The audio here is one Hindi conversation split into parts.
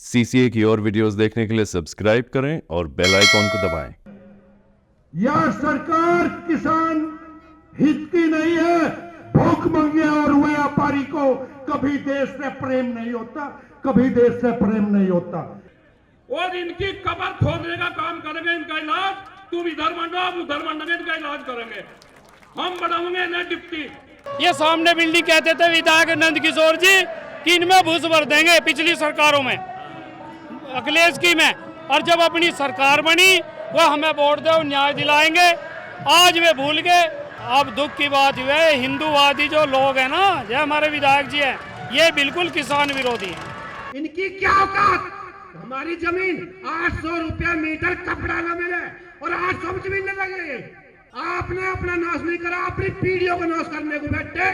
सीसीए की और वीडियोस देखने के लिए सब्सक्राइब करें और बेल आइकॉन को दबाएं। यह सरकार किसान हित की नहीं है। भूखमंगे और व्यापारी को कभी देश से प्रेम नहीं होता, कभी देश से प्रेम नहीं होता। और इनकी कब्र खोदने का काम करेंगे, इनका इलाज तुम इधर मंडो आप उधर मंडोगे, इनका इलाज करेंगे हम, बढ़ाओगे ना डिप्टी। ये सामने बिल्डिंग कहते थे विधायक नंद किशोर जी कि इनमें घूस भर देंगे पिछली सरकारों में, अखिलेश की में, और जब अपनी सरकार बनी वो हमें वोट दो न्याय दिलाएंगे। आज वे भूल गए। अब दुख की बात हुई है, हिंदूवादी जो लोग हैं ना, जो हमारे विधायक जी हैं, ये बिल्कुल किसान विरोधी हैं। इनकी क्या औकात, हमारी जमीन 800 रुपया मीटर कपड़ा न मिले और 800 जमीन न लगे। आपने अपना नाश नहीं करा, अपनी पीढ़ियों को नाश करने को बैठे।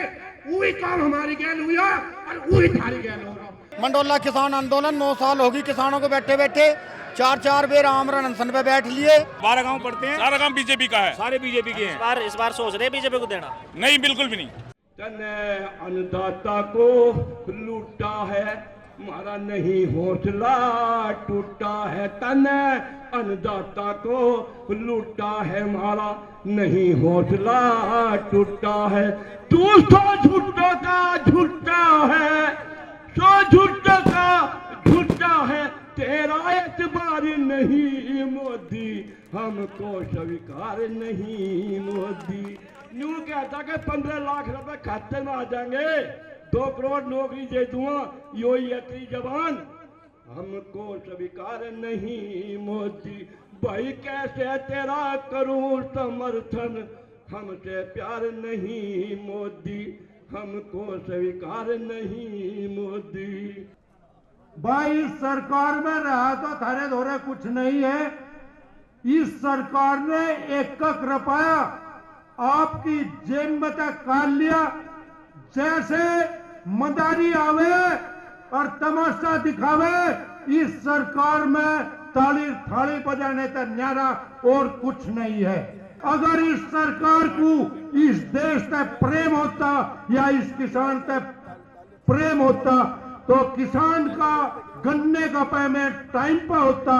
वही काम हमारी गैल हुई है और वही थारी गैल होगा। मंडोला किसान आंदोलन 9 साल होगी किसानों को बैठे बैठे, 4 बेर आमरण अनशन पे बैठ लिए। 12 गांव पड़ते हैं, सारा गांव बीजेपी का है, सारे बीजेपी के हैं। इस बार सोच रहे बीजेपी को देना? नहीं, बिल्कुल भी नहीं। तने अन्नदाता को लूटा है, हमारा नहीं हौसला टूटा है। तने अन्नदाता को लूटा है, हमारा नहीं हौसला टूटा है। तू सो झूठों का झूठा है, सो झूठों का झूठा है, तेरा एतबार नहीं मोदी, हमको स्वीकार नहीं मोदी। यूं कहता कि 15 लाख रुपए खाते में आ जाएंगे, 2 करोड़ नौकरी दे दूंगा, यो यत्री जवान, हमको स्वीकार नहीं मोदी। भाई कैसे तेरा करूं समर्थन, हमसे प्यार नहीं मोदी, हमको स्वीकार नहीं मोदी। भाई इस सरकार में रहा तो थारे धोरे कुछ नहीं है। इस सरकार ने 1 रुपया आपकी जेब में तक काट लिया। जैसे मदारी आवे और तमाशा दिखावे, इस सरकार में ताली थाली बजाने तक न्यारा और कुछ नहीं है। अगर इस सरकार को इस देश से प्रेम होता या इस किसान से प्रेम होता तो किसान का गन्ने का पेमेंट टाइम पर होता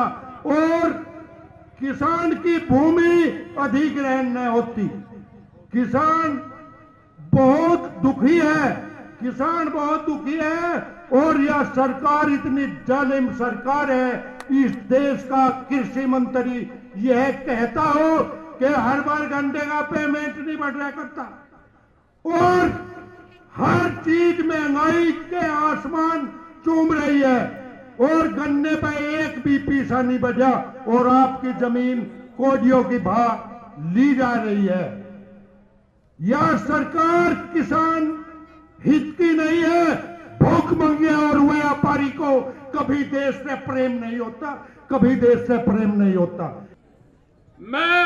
और किसान की भूमि अधिग्रहण न होती। किसान बहुत दुखी है, किसान बहुत दुखी है। और यह सरकार इतनी जालिम सरकार है, इस देश का कृषि मंत्री यह कहता हो कि हर बार गन्ने का पेमेंट नहीं बढ़ रहा करता, और हर चीज महंगाई के आसमान चूम रही है, और गन्ने पे एक भी पैसा नहीं बचा और आपकी जमीन कोडियों की भाव ली जा रही है। यह सरकार किसान हित की नहीं है। भूखमंगे और व्यापारी को कभी देश से प्रेम नहीं होता, कभी देश से प्रेम नहीं होता। मैं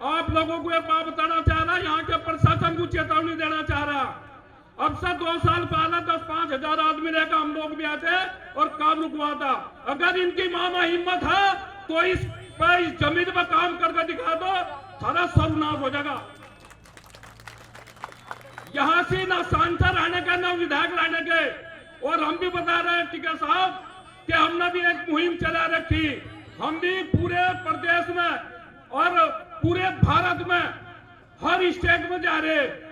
आप लोगों को एक बात बताना चाह रहा, यहाँ के प्रशासन को चेतावनी देना चाह रहा। अब से 2 साल पहले 10-5 हजार आदमी रहकर हम लोग भी आते और काम रुकवा था। अगर इनकी मामा हिम्मत है तो इस जमीन पर काम करके दिखा दो, सारा सर्वनाश हो जाएगा। यहाँ से ना सांसद रहने के ना विधायक रहने के। और हम भी बता रहे हैं टीका साहब कि हमने भी एक मुहिम चला रखी। हम भी पूरे प्रदेश में और पूरे भारत में हर स्टेट में जा रहे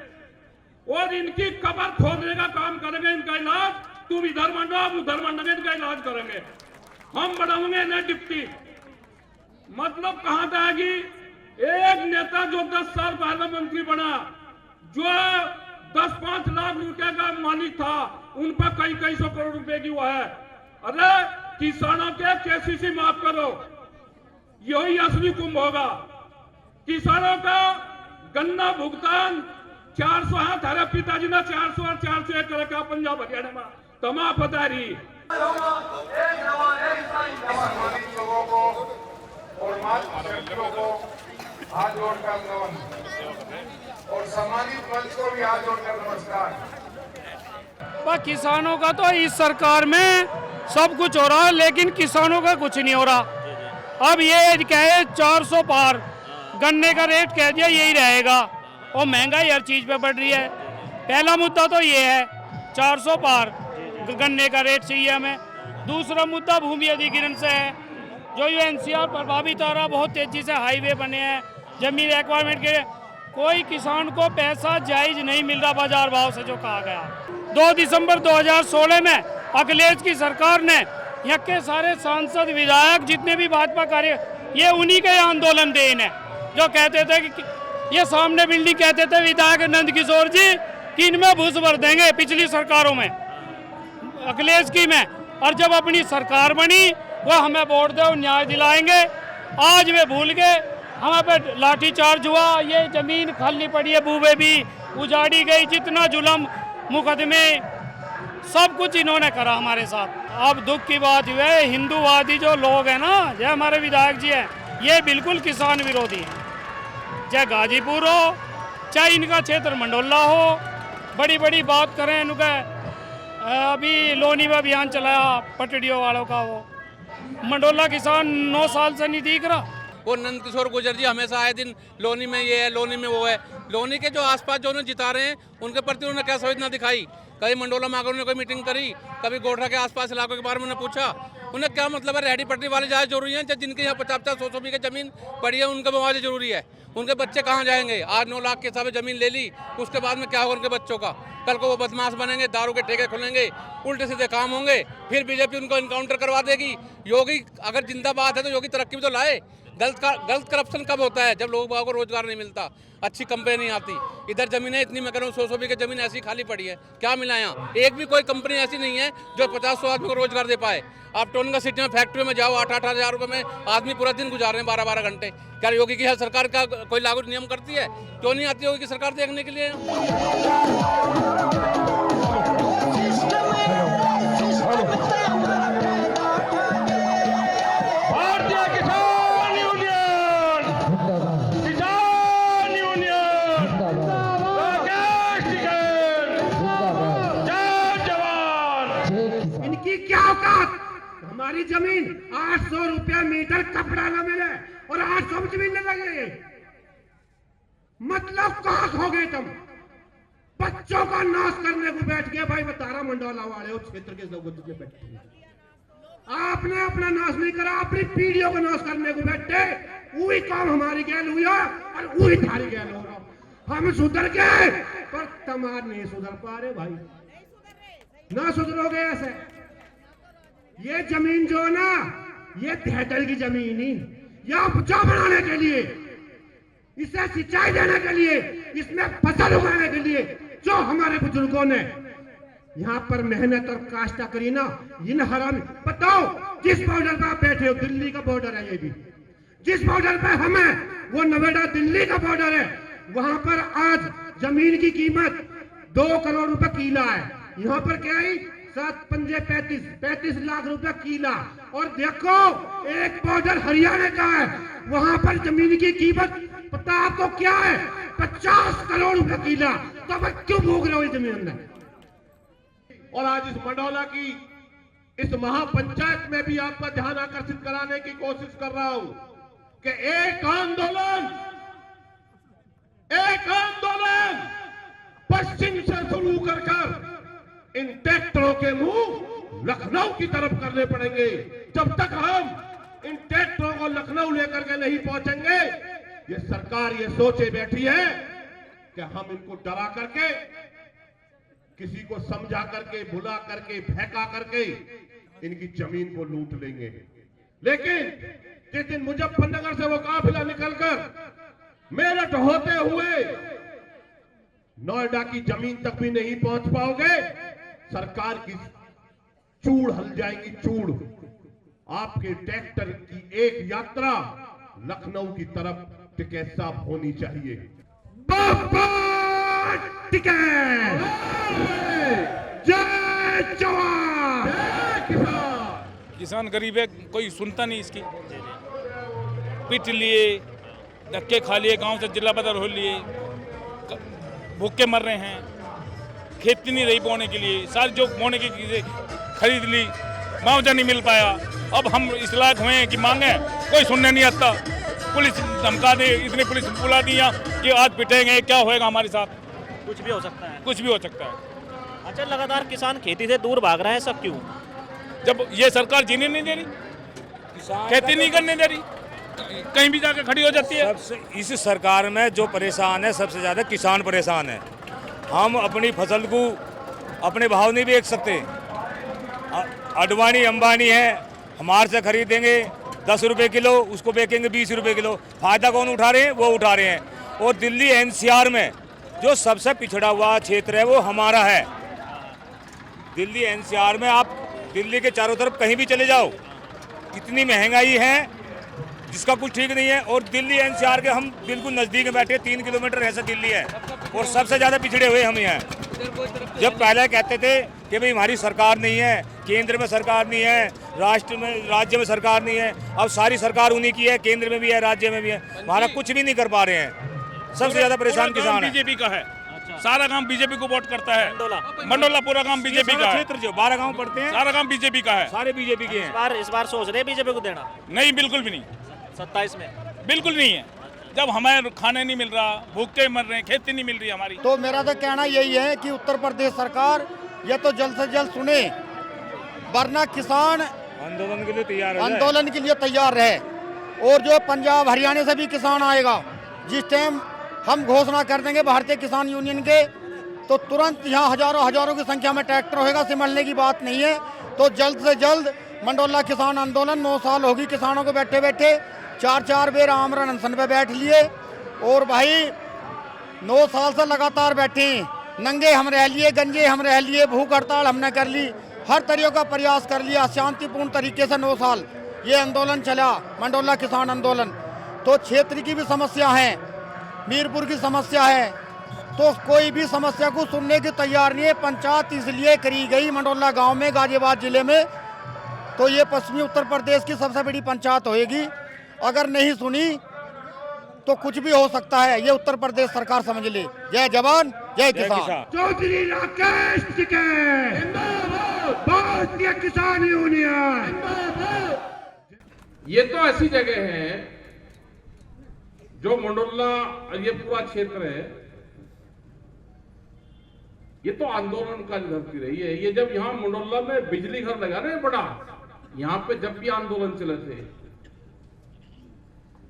और इनकी कब्र खोदने का काम करेंगे, इनका इलाज तुम इधर मंडो आप उधर मंडोगे, इनका इलाज करेंगे हम, बढ़ाओगे ना डिप्टी। मतलब कहां से आएगी? एक नेता जो 10 साल पहले मंत्री बना, जो 10-5 लाख रुपए का मालिक था, उन पर कई सौ करोड़ रुपए की वो है। अरे किसानों के केसीसी माफ करो, यही असली कुंभ होगा। किसानों का गन्ना भुगतान 400 है, थारे पिताजी ने 400 और 401 कर रखा पंजाब हरियाणा में, तमा पता रही। हाथ जोड़कर नमन और सम्मानित मंच को भी हाथ जोड़कर नमस्कार। किसानों का तो इस सरकार में सब कुछ हो रहा है, लेकिन किसानों का कुछ नहीं हो रहा। अब ये कहे 400 पार गन्ने का रेट कह दिया यही रहेगा, और महंगाई हर चीज पे बढ़ रही है। पहला मुद्दा तो ये है 400 पार गन्ने का रेट चाहिए हमें। दूसरा मुद्दा भूमि अधिग्रहण से है, जो ये एनसीआर प्रभावित हो रहा, बहुत तेजी से हाईवे बने हैं, जमीन एक्वायरमेंट के कोई किसान को पैसा जायज नहीं मिल रहा बाजार भाव से, जो कहा गया। 2 दिसंबर 2016 में अखिलेश की सरकार ने यहाँ के सारे सांसद विधायक जितने भी भाजपा कार्य, ये उन्हीं के आंदोलन देन है, जो कहते थे कि ये सामने बिल्डिंग कहते थे विधायक नंद किशोर जी कि इनमें घूस भर देंगे पिछली सरकारों में, अखिलेश की में, और जब अपनी सरकार बनी वो हमें वोट दो न्याय दिलाएंगे। आज वे भूल गए, हमें पे लाठीचार्ज हुआ, ये जमीन खाली पड़ी है, बूबे भी उजाड़ी गई, जितना जुल्म मुकदमे सब कुछ इन्होंने करा हमारे साथ। अब दुख की बात यह है, हिंदूवादी जो लोग हैं ना, ये हमारे विधायक जी हैं, ये बिल्कुल किसान विरोधी हैं। चाहे गाजीपुर हो, चाहे इनका क्षेत्र मंडोला हो, बड़ी बड़ी बात करें इनका। अभी लोनी में अभियान चलाया पटड़ियों वालों का, वो मंडोला किसान 9 साल से नहीं दिख रहा। वो नंद किशोर गुर्जर जी हमेशा आए दिन लोनी में ये है, लोनी में वो है। लोनी के जो आसपास जो उन्हें जिता रहे हैं उनके प्रति उन्होंने क्या संवेदना दिखाई? कभी मंडोला में आकर उन्होंने कोई मीटिंग करी, कभी गोठा के आसपास इलाकों के बारे में उन्हें पूछा? उन्हें क्या मतलब है? रेहड़ी पटरी वाले ज़्यादा जरूरी हैं, जिनके यहाँ 50-100 बीघे जमीन पड़ी है उनका मुआवजा जरूरी है। उनके बच्चे कहाँ जाएंगे? आज 9 लाख के हिसाब से जमीन ले ली, उसके बाद में क्या होगा उनके बच्चों का? कल को वो बदमाश बनेंगे, दारू के ठेके खुलेंगे, उल्टे सीधे काम होंगे, फिर बीजेपी उनको इनकाउंटर करवा देगी। योगी अगर जिंदाबाद है तो योगी तरक्की भी तो लाए। गलत करप्शन कब होता है? जब लोगों को रोजगार नहीं मिलता, अच्छी कंपनी नहीं आती। इधर जमीनें इतनी, मैं कह रहा हूँ 100 बीघे जमीन ऐसी खाली पड़ी है, क्या मिला यहाँ? एक भी कोई कंपनी ऐसी नहीं है जो 50-100 आदमी को रोजगार दे पाए। आप टोनगा सिटी में फैक्ट्री में जाओ, 8-8 हज़ार रुपये में आदमी पूरा दिन गुजार रहे हैं, 12-12 घंटे। क्या योगी की सरकार का कोई लागू नियम करती है? क्यों नहीं आती योगी की सरकार देखने के लिए? इनकी क्या औकात? हमारी जमीन 800 रुपया मीटर कपड़ा न मिले और 800 में जमीन न लगे। मतलब कहाँ खो गए तुम? बच्चों का नाश करने को बैठ गए। भाई बतारा मंडोला वाले उस क्षेत्र के लोग बैठे, आपने अपना नाश नहीं करा, अपनी पीढ़ियों को नाश करने को बैठे। वही काम हमारी गैल हुई और वही थारी गैल हो रहा। हम सुधर गए पर तमार नहीं सुधर पा रहे भाई, ना सुधरोगे ऐसे। ये जमीन जो ना, ये तहतल की जमीन ही, या उपजा बनाने के लिए, इसे सिंचाई देने के लिए, इसमें फसल उगाने के लिए जो हमारे बुजुर्गों ने यहाँ पर मेहनत और काश्ता करी ना, इन हराम। बताओ, जिस बॉर्डर पर आप बैठे हो, दिल्ली का बॉर्डर है ये भी, जिस बॉर्डर पर हमें, वो नोएडा दिल्ली का बॉर्डर है, वहां पर आज जमीन की कीमत 2 करोड़ रुपए किला है। यहाँ पर क्या है? 7-5 35 लाख रुपए किला। और देखो, एक बॉर्डर हरियाणा का है, वहां पर जमीन की कीमत पता आपको क्या है? 50 करोड़ रुपए किला। तो अब क्यों भोग रहे हो इस जमीन में? और आज इस मंडोला की इस महापंचायत में भी आपका ध्यान आकर्षित कराने की कोशिश कर रहा हूं कि एक आंदोलन पश्चिम से शुरू कर इन ट्रैक्टरों के मुंह लखनऊ की तरफ करने पड़ेंगे। जब तक हम इन ट्रैक्टरों को लखनऊ लेकर के नहीं पहुंचेंगे, ये सरकार ये सोचे बैठी है कि हम इनको डरा करके, किसी को समझा करके, भुला करके, भैका करके इनकी जमीन को लूट लेंगे। लेकिन जिस दिन मुजफ्फरनगर से वो काफिला निकलकर मेरठ होते हुए नोएडा की जमीन तक भी नहीं पहुंच पाओगे, सरकार की चूड़ हल जाएगी, चूड़। आपके ट्रैक्टर की एक यात्रा लखनऊ की तरफ टिकैत साफ होनी चाहिए। टिकैत, जय जवान, जय किसान। किसान गरीब है, कोई सुनता नहीं इसकी। पिट लिए, धक्के खा लिए, गांव से जिला बदल हो लिए, भूखे मर रहे हैं, खेती नहीं रही बोने के लिए, सारी जो बोने की चीजें खरीद ली, मुआवजा नहीं मिल पाया। अब हम इस लायक हुए हैं कि मांगे, कोई सुनने नहीं आता। पुलिस धमका दे, इतनी पुलिस बुला दिया कि आज पिटेंगे, क्या होएगा हमारे साथ? कुछ भी हो सकता है, कुछ भी हो सकता है। अच्छा, लगातार किसान खेती से दूर भाग रहे हैं, सब क्यों? जब ये सरकार जीने नहीं दे रही, खेती नहीं करने दे रही, कहीं भी जाके खड़ी हो जाती है। सबसे इस सरकार में जो परेशान है सबसे ज़्यादा किसान परेशान है। हम अपनी फसल को अपने भाव नहीं बेच सकते। अडवाणी अंबानी है, हमारे से खरीदेंगे 10 रुपये किलो, उसको बेचेंगे 20 रुपये किलो। फायदा कौन उठा रहे हैं? वो उठा रहे हैं। और दिल्ली एनसीआर में जो सबसे पिछड़ा हुआ क्षेत्र है वो हमारा है। दिल्ली एनसीआर में आप दिल्ली के चारों तरफ कहीं भी चले जाओ, इतनी महंगाई है जिसका कुछ ठीक नहीं है। और दिल्ली एनसीआर के हम बिल्कुल नज़दीक में बैठे, 3 किलोमीटर ऐसा दिल्ली है और सबसे ज़्यादा पिछड़े हुए हम हैं। जब पहले कहते थे कि भाई हमारी सरकार नहीं है, केंद्र में सरकार नहीं है, राज्य में सरकार नहीं है, अब सारी सरकार उन्हीं की है, केंद्र में भी है, राज्य में भी है, हमारा कुछ भी नहीं कर पा रहे हैं। सबसे ज़्यादा परेशान किसान है। बीजेपी का है, सारा काम बीजेपी को वोट करता है। मंडोला पूरा काम बीजेपी का है। क्षेत्र जो 12 गांव पड़ते हैं सारा काम बीजेपी का है, सारे बीजेपी के हैं। इस बार सोच रहे हैं बीजेपी को देना? नहीं, बिल्कुल भी नहीं। 27 में बिल्कुल नहीं है। जब हमें खाने नहीं मिल रहा, भूखे मर रहे हैं, खेती नहीं मिल रही हमारी। तो मेरा तो कहना यही है कि उत्तर प्रदेश सरकार ये तो जल्द से जल्द सुने, वरना किसान आंदोलन के लिए तैयार रहे। और जो पंजाब हरियाणा से भी किसान आएगा, जिस टाइम हम घोषणा कर देंगे भारतीय किसान यूनियन के, तो तुरंत यहाँ हजारों की संख्या में ट्रैक्टर होगा। सिमटने की बात नहीं है। तो जल्द से जल्द मंडोला किसान आंदोलन, 9 साल होगी किसानों को बैठे बैठे, 4 बेर आमरण अनशन पे बैठ लिए। और भाई 9 साल से लगातार बैठे, नंगे हम रह लिए, गंजे हम रह लिए, भूख हड़ताल हमने कर ली, हर तरीके का प्रयास कर लिया। शांतिपूर्ण तरीके से 9 साल ये आंदोलन चला, मंडोला किसान आंदोलन। तो क्षेत्र की भी समस्या है, मीरपुर की समस्या है, तो कोई भी समस्या को सुनने की तैयार नहीं है। पंचायत इसलिए करी गई मंडोला गांव में, गाजियाबाद जिले में, तो ये पश्चिमी उत्तर प्रदेश की सबसे बड़ी पंचायत होएगी। अगर नहीं सुनी तो कुछ भी हो सकता है, ये उत्तर प्रदेश सरकार समझ ले। जय जवान जय किसान। चौधरी राकेश टिकैत, भारतीय किसान यूनियन। ये तो ऐसी जगह है जो मंडोला, ये पूरा क्षेत्र है, ये तो आंदोलन का धरती रही है। ये जब यहाँ मंडोला में बिजली घर लगा ना बड़ा, यहाँ पे जब भी आंदोलन चले थे,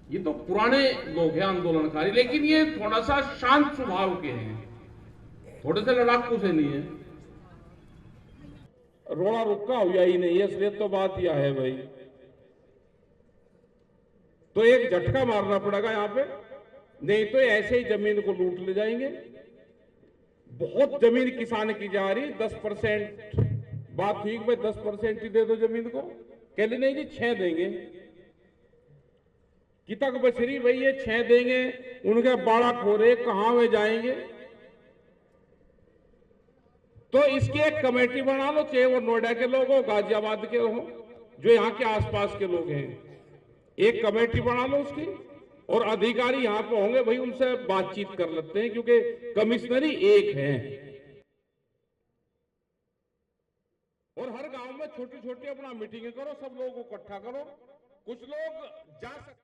ये तो पुराने लोग हैं आंदोलनकारी, लेकिन ये थोड़ा सा शांत स्वभाव के हैं, थोड़े से लड़ाकू से नहीं है। रोड़ा रुका हुआ ही नहीं है, इसलिए तो बात यह है भाई, तो एक झटका मारना पड़ेगा यहाँ पे, नहीं तो ऐसे ही जमीन को लूट ले जाएंगे। बहुत जमीन किसान की जा रही, 10% बात हुई कि 10% ही दे दो जमीन को, कह ले नहीं जी 6 देंगे। कि तक बछरी भाई ये 6 देंगे, उनके बाड़ा खोरे कहां में जाएंगे। तो इसकी एक कमेटी बना लो, चाहे वो नोएडा के लोग हो, गाजियाबाद के हो, जो यहाँ के आसपास के लोग हैं, एक कमेटी बना लो उसकी, और अधिकारी यहाँ पे होंगे भाई, उनसे बातचीत कर लेते हैं, क्योंकि कमिश्नरी एक है। और हर गांव में छोटी छोटी अपना मीटिंगें करो, सब लोगों को इकट्ठा करो, कुछ लोग जा सकते